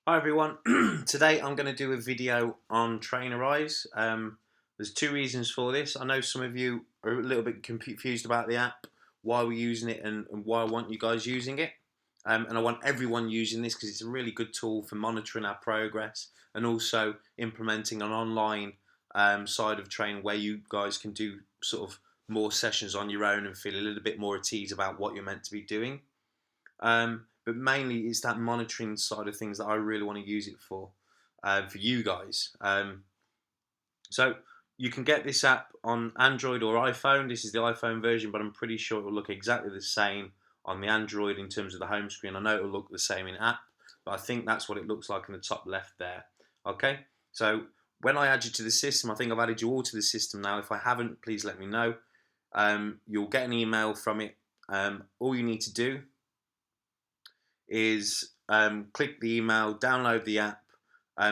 Hi everyone, today I'm going to do a video on Trainerize. There's two reasons for this. I know some of you are a little bit confused about the app, why we're using it and why I want you guys using it. And I want everyone using this because it's a really good tool for monitoring our progress and also implementing an online side of training where you guys can do sort of more sessions on your own and feel a little bit more at ease about what you're meant to be doing. But mainly it's that monitoring side of things that I really want to use it for you guys. So you can get this app on Android or iPhone. This is the iPhone version, but I'm pretty sure it will look exactly the same on the Android in terms of the home screen. I know it will look the same in app, but I think that's what it looks like in the top left there. Okay, so when I add you to the system, I think I've added you all to the system now. If I haven't, please let me know. You'll get an email from it. All you need to do is click the email, download the app,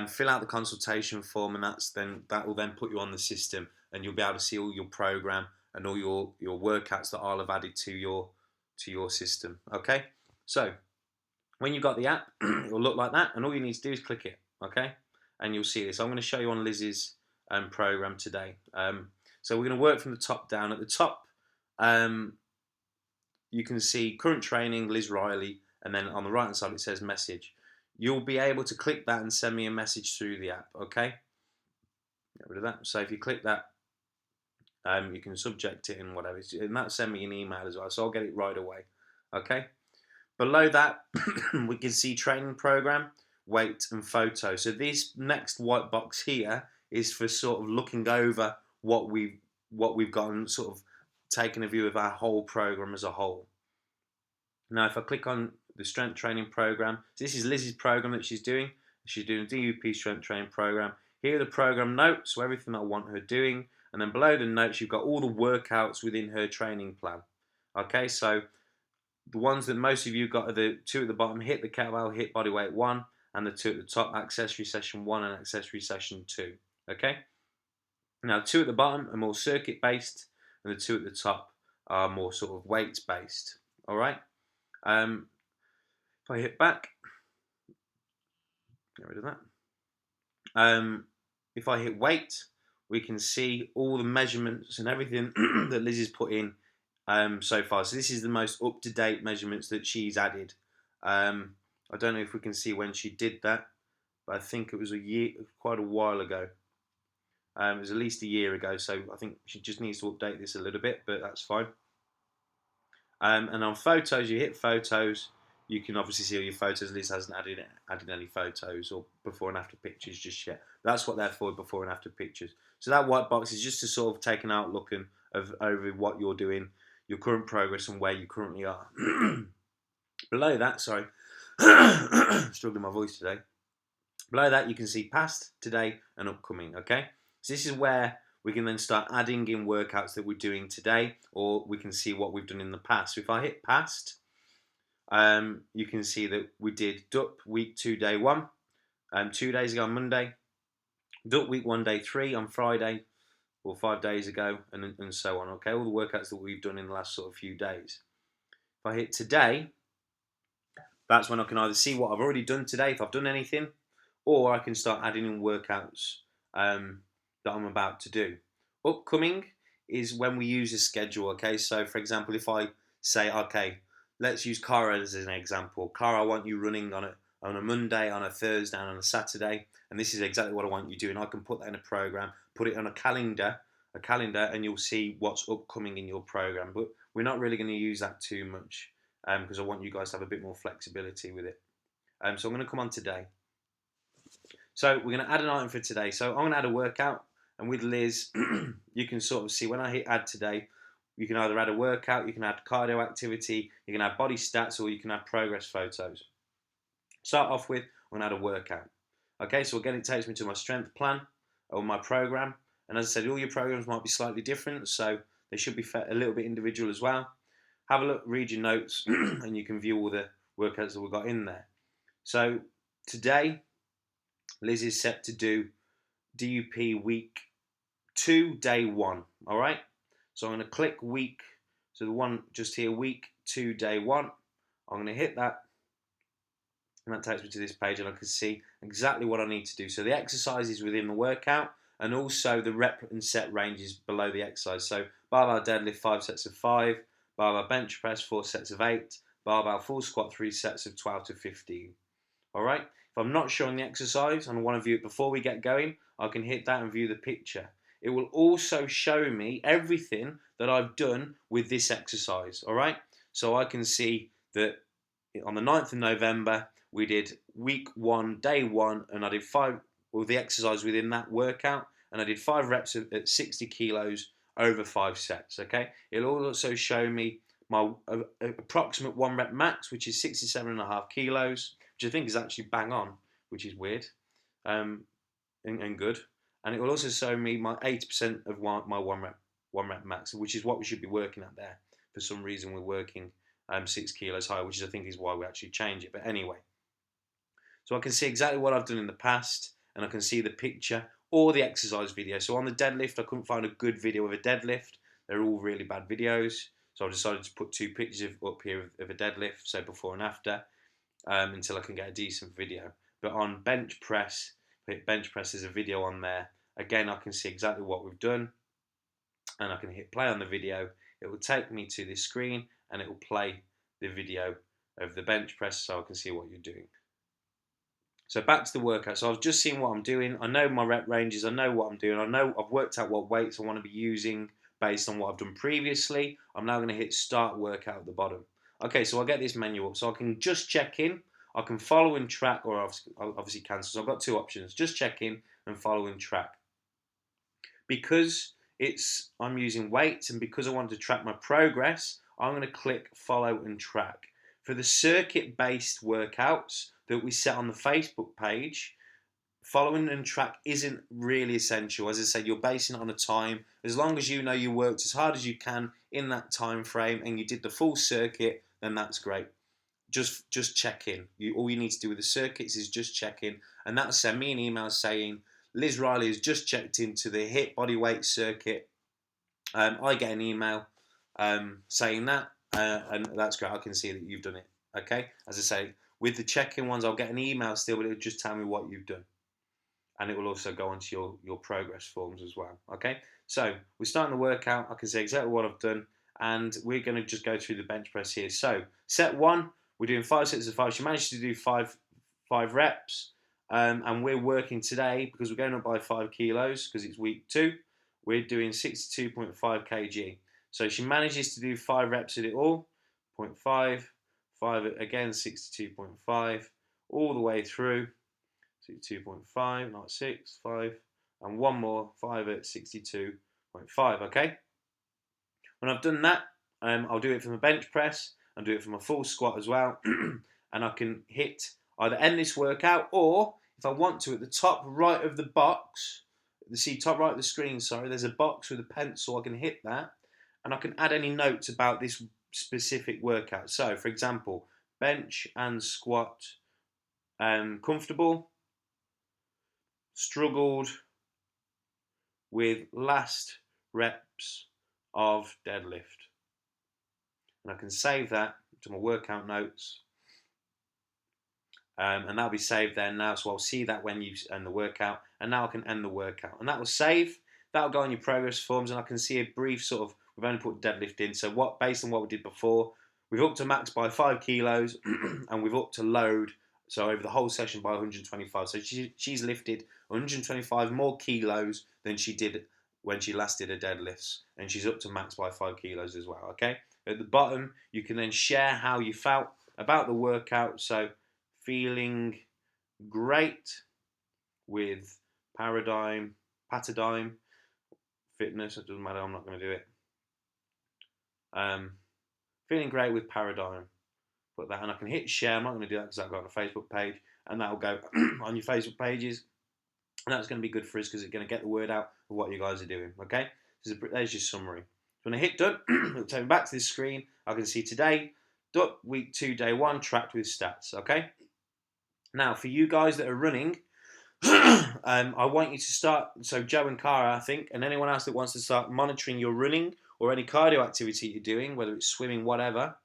fill out the consultation form, and that will then put you on the system, and you'll be able to see all your program and all your workouts that I'll have added to your system. Okay, so when you've got the app, it will look like that, and all you need to do is click it. Okay, and you'll see this. I'm going to show you on Liz's program today. So we're going to work from the top down. At the top, you can see current training, Liz Riley, and then on the right hand side it says message. You'll be able to click that and send me a message through the app. Okay, get rid of that. So if you click that, you can subject it and whatever, and that'll send me an email as well, so I'll get it right away. Okay, below that we can see training program, weight and photo. So this next white box here is for sort of looking over what we've got and sort of taking a view of our whole program as a whole. Now if I click on the strength training program, so this is Liz's program that she's doing. She's doing a DUP strength training program. Here are the program notes, so everything I want her doing, and then below the notes you've got all the workouts within her training plan. Okay, so the ones that most of you got are the two at the bottom, hit the kettlebell, hit bodyweight 1, and the two at the top, accessory session 1 and accessory session 2. Okay, now the two at the bottom are more circuit based, and the two at the top are more sort of weights based. All right. If I hit back, get rid of that. If I hit weight, we can see all the measurements and everything that Liz has put in so far. So this is the most up-to-date measurements that she's added. I don't know if we can see when she did that, but I think it was quite a while ago. It was at least a year ago, so I think she just needs to update this a little bit, but that's fine. And on photos, you hit photos, you can obviously see all your photos. Liz hasn't added any photos or before and after pictures just yet. That's what they're for, before and after pictures. So that white box is just to sort of take an outlook over what you're doing, your current progress and where you currently are. Below that, sorry, struggling my voice today. Below that you can see past, today and upcoming. Okay, so this is where we can then start adding in workouts that we're doing today, or we can see what we've done in the past. So if I hit past, you can see that we did DUP week 2 day 1, 2 days ago on Monday, DUP week 1 day 3 on Friday, or 5 days ago, and so on. Okay, all the workouts that we've done in the last sort of few days. If I hit today, that's when I can either see what I've already done today, if I've done anything, or I can start adding in workouts that I'm about to do. Upcoming is when we use a schedule. Okay, so for example, if I say, okay, let's use Cara as an example. Cara, I want you running on a Monday, on a Thursday, and on a Saturday, and this is exactly what I want you doing. I can put that in a program, put it on a calendar, and you'll see what's upcoming in your program. But we're not really going to use that too much because I want you guys to have a bit more flexibility with it. So I'm going to come on today. So we're going to add an item for today. So I'm going to add a workout, and with Liz, you can sort of see when I hit add today, you can either add a workout, you can add cardio activity, you can add body stats, or you can add progress photos. Start off with, I'm going to add a workout. Okay, so again, it takes me to my strength plan or my program. And as I said, all your programs might be slightly different, so they should be a little bit individual as well. Have a look, read your notes, and you can view all the workouts that we've got in there. So today, Liz is set to do DUP week 2, day 1. All right. So I'm going to click week. So the one just here, week 2, day 1. I'm going to hit that. And that takes me to this page, and I can see exactly what I need to do. So the exercise is within the workout, and also the rep and set ranges below the exercise. So barbell deadlift 5 sets of 5, barbell bench press 4 sets of 8, barbell full squat 3 sets of 12 to 15. All right. If I'm not showing the exercise and I want to view it before we get going, I can hit that and view the picture. It will also show me everything that I've done with this exercise. All right. So I can see that on the 9th of November, we did week 1, day 1, and I did 5, well, the exercise within that workout, and I did 5 reps at 60 kilos over 5 sets. Okay. It'll also show me my approximate 1 rep max, which is 67.5 kilos, which I think is actually bang on, which is weird and good. And it will also show me my 80% of my one rep max, which is what we should be working at there. For some reason, we're working 6 kilos higher, which I think is why we actually change it. But anyway, so I can see exactly what I've done in the past, and I can see the picture or the exercise video. So on the deadlift, I couldn't find a good video of a deadlift. They're all really bad videos. So I decided to put 2 pictures up here of a deadlift, so before and after, until I can get a decent video. But on bench press, there's a video on there. Again, I can see exactly what we've done, and I can hit play on the video. It will take me to this screen, and it will play the video of the bench press, so I can see what you're doing. So back to the workout. So I've just seen what I'm doing. I know my rep ranges. I know what I'm doing. I know I've worked out what weights I want to be using based on what I've done previously. I'm now going to hit start workout at the bottom. Okay, so I'll get this menu up. So I can just check in. I can follow and track, or obviously cancel. So I've got 2 options. Just check in and follow and track. Because I'm using weights, and because I want to track my progress, I'm going to click follow and track. For the circuit-based workouts that we set on the Facebook page, following and track isn't really essential. As I said, you're basing it on a time. As long as you know you worked as hard as you can in that time frame and you did the full circuit, then that's great. Just check in. All you need to do with the circuits is just check in, and that'll send me an email saying Liz Riley has just checked into the HIIT bodyweight circuit. I get an email saying that, and that's great. I can see that you've done it. Okay, as I say, with the check-in ones, I'll get an email still, but it'll just tell me what you've done, and it will also go onto your progress forms as well. Okay, so we're starting the workout. I can see exactly what I've done, and we're going to just go through the bench press here. So set 1, we're doing 5 sets of 5. She managed to do five reps, and we're working today because we're going up by 5 kilos because it's week 2. We're doing 62.5 kg. So she manages to do 5 reps at it all, 0.5, 5 again, 62.5, all the way through, 62.5, not 6, 5, and one more, 5 at 62.5, okay? When I've done that, I'll do it from a bench press, I'll do it from a full squat as well, and I can hit either end this workout, or if I want to, at the top right of the box, top right of the screen, sorry, there's a box with a pencil. I can hit that, and I can add any notes about this specific workout. So, for example, bench and squat, comfortable, struggled with last reps of deadlift. And I can save that to my workout notes. And that'll be saved there now, so I'll see that when you end the workout, and now I can end the workout, and that will save. That'll go on your progress forms, and I can see a brief sort of, we've only put deadlift in, so based on what we did before, we've upped to max by 5 kilos, and we've upped to load, so over the whole session by 125. So she's lifted 125 more kilos than she did when she last did her deadlifts, and she's up to max by 5 kilos as well. Okay. At the bottom, you can then share how you felt about the workout. So, feeling great with Paradigm Fitness. It doesn't matter, I'm not going to do it. Feeling great with Paradigm. Put that, and I can hit share. I'm not going to do that because I've got on a Facebook page, and that'll go on your Facebook pages. And that's going to be good for us because it's going to get the word out of what you guys are doing. Okay? There's your summary. So when I hit done, it'll take me back to this screen. I can see today, week 2, day 1, tracked with stats. Okay? Now, for you guys that are running, I want you to start, so Joe and Cara, I think, and anyone else that wants to start monitoring your running or any cardio activity you're doing, whether it's swimming, whatever,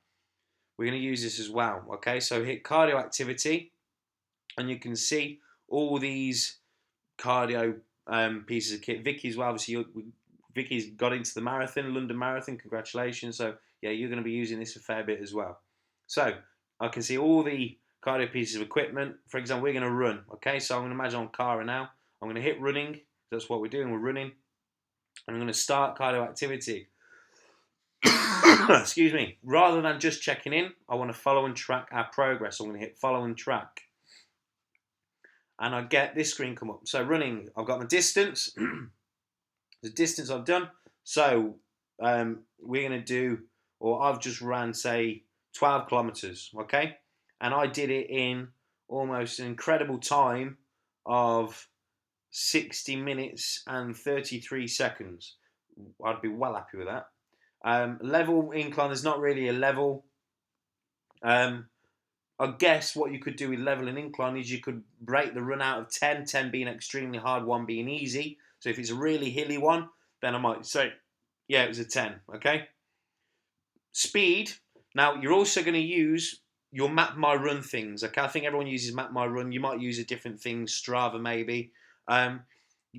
we're going to use this as well. Okay? So hit cardio activity. and you can see all these cardio pieces of kit. Vicky's, well, obviously, Vicky's got into the marathon, London Marathon. Congratulations! So yeah, you're going to be using this a fair bit as well. So I can see all the cardio pieces of equipment. For example, we're going to run. Okay, so I'm going to imagine on Cara now. I'm going to hit running. That's what we're doing. We're running. I'm going to start cardio activity. Excuse me. Rather than just checking in, I want to follow and track our progress. So I'm going to hit follow and track. And I get this screen come up. So running, I've got my distance. The distance I've done. So we're going to do, or I've just ran, say, 12 kilometers, okay? And I did it in almost an incredible time of 60 minutes and 33 seconds. I'd be well happy with that. Level incline, there's not really a level. I guess what you could do with level and incline is you could break the run out of 10, 10 being extremely hard, 1 being easy. So if it's a really hilly one, then I might say, yeah, it was a 10, okay? Speed, now you're also going to use your Map My Run things, okay? I think everyone uses Map My Run. You might use a different thing, Strava maybe. You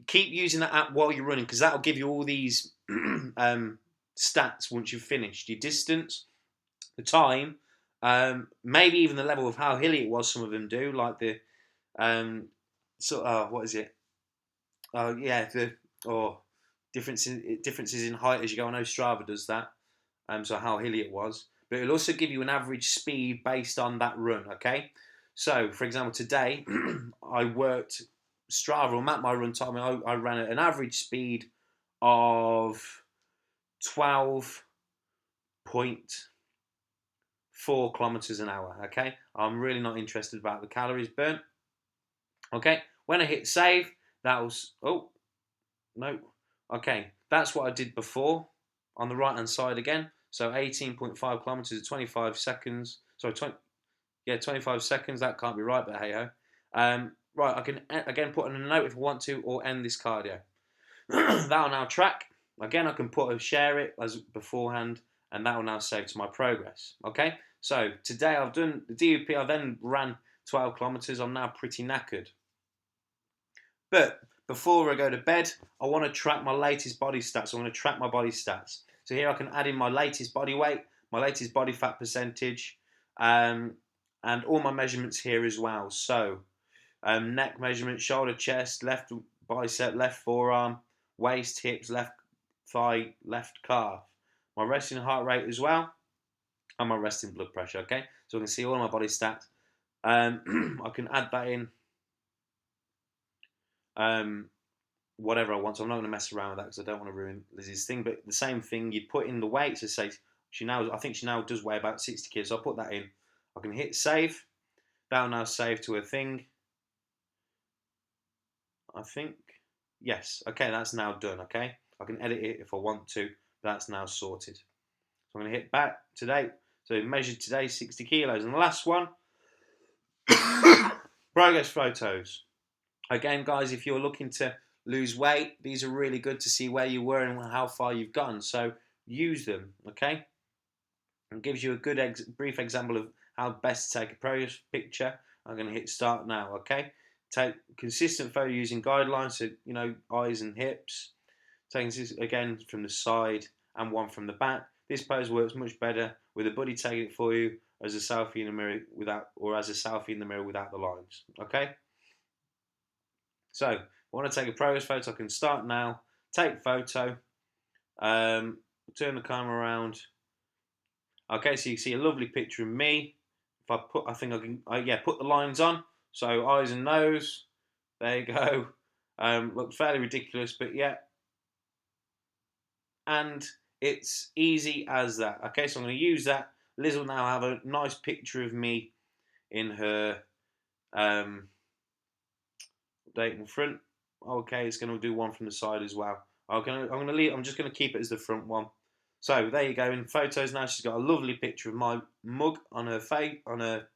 keep using that app while you're running because that'll give you all these stats once you've finished. Your distance, the time, maybe even the level of how hilly it was. Some of them do, like the what is it? Differences in height as you go. I know Strava does that. So how hilly it was, but it'll also give you an average speed based on that run. Okay, so for example, today I worked Strava or Map My Run time. I ran at an average speed of 12.4 kilometers an hour. Okay, I'm really not interested about the calories burnt. Okay, when I hit save, that was no. Okay, that's what I did before on the right hand side again. So 18.5 kilometers at 25 seconds. Sorry, 25 seconds. That can't be right, but hey ho. Right, I can again put in a note if I want to, or end this cardio. That'll now track. Again, I can share it as beforehand, and that will now save to my progress. Okay, so today I've done the DUP. I then ran 12 kilometers. I'm now pretty knackered. But before I go to bed, I want to track my latest body stats. I want to track my body stats. So here I can add in my latest body weight, my latest body fat percentage, and all my measurements here as well. So neck measurement, shoulder, chest, left bicep, left forearm, waist, hips, left thigh, left calf. My resting heart rate as well, and my resting blood pressure. Okay, so I can see all of my body stats. I can add that in. Whatever I want. So I'm not going to mess around with that because I don't want to ruin Lizzie's thing. But the same thing, you put in the weight to say I think she now does weigh about 60 kilos. So I'll put that in. I can hit save. That'll now save to a thing. I think. Yes. Okay, that's now done. Okay. I can edit it if I want to. That's now sorted. So I'm going to hit back today. So measured today 60 kilos. And the last one, progress photos. Again, guys, if you're looking to lose weight, these are really good to see where you were and how far you've gone. So use them, okay? It gives you a good brief example of how best to take a progress picture. I'm going to hit start now, okay? Take consistent photo using guidelines, so eyes and hips. Taking this again from the side and one from the back. This pose works much better with a buddy taking it for you as a selfie in the mirror without the lines, okay? So, if I want to take a progress photo, I can start now, take photo, turn the camera around. Okay, so you see a lovely picture of me. If I put, I think I can, put the lines on. So, eyes and nose, there you go. Looks fairly ridiculous, but yeah. And it's easy as that. Okay, so I'm going to use that. Liz will now have a nice picture of me in her date in front. Okay, it's going to do one from the side as well. I'm just going to keep it as the front one. So there you go. In photos now, she's got a lovely picture of my mug on her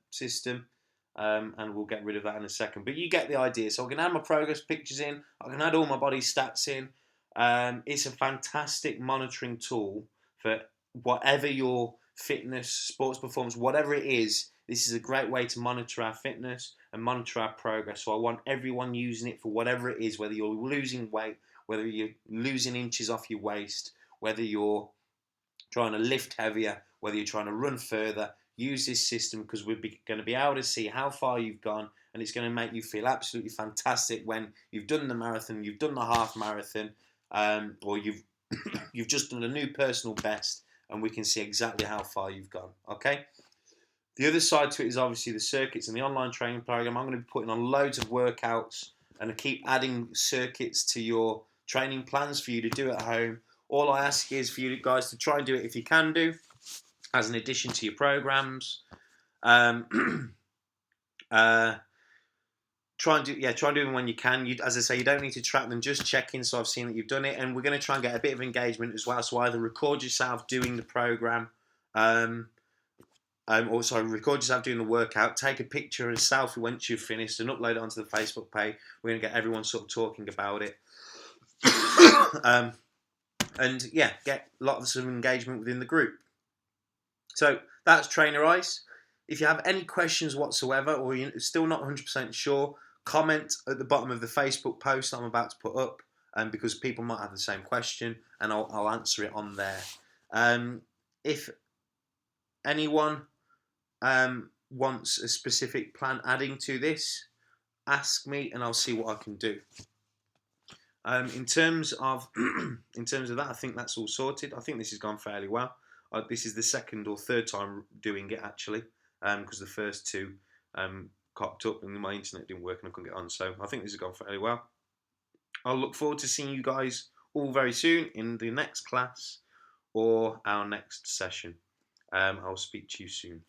system, and we'll get rid of that in a second. But you get the idea. So I can add my progress pictures in. I can add all my body stats in. It's a fantastic monitoring tool for whatever your fitness, sports performance, whatever it is. This is a great way to monitor our fitness and monitor our progress. So I want everyone using it for whatever it is, whether you're losing weight, whether you're losing inches off your waist, whether you're trying to lift heavier, whether you're trying to run further. Use this system, because we're going to be able to see how far you've gone, and it's going to make you feel absolutely fantastic when you've done the marathon, you've done the half marathon, or you've you've just done a new personal best, and we can see exactly how far you've gone. Okay. The other side to it is obviously the circuits and the online training program. I'm going to be putting on loads of workouts and I keep adding circuits to your training plans for you to do at home. All I ask is for you guys to try and do it if you can do, as an addition to your programs. Try and do them when you can. As I say, you don't need to track them, just check in. So I've seen that you've done it, and we're going to try and get a bit of engagement as well. So either record yourself doing the program, record yourself doing the workout, take a picture and a selfie once you've finished, and upload it onto the Facebook page. We're going to get everyone sort of talking about it. And yeah, get lots of engagement within the group. So that's Trainerize. If you have any questions whatsoever, or you're still not 100% sure, comment at the bottom of the Facebook post I'm about to put up, because people might have the same question, and I'll answer it on there. If anyone wants a specific plan adding to this, ask me, and I'll see what I can do. In terms of that, I think that's all sorted. I think this has gone fairly well. This is the second or third time doing it actually, because the first two cocked up and my internet didn't work and I couldn't get on. So I think this has gone fairly well. I'll look forward to seeing you guys all very soon in the next class or our next session. I'll speak to you soon.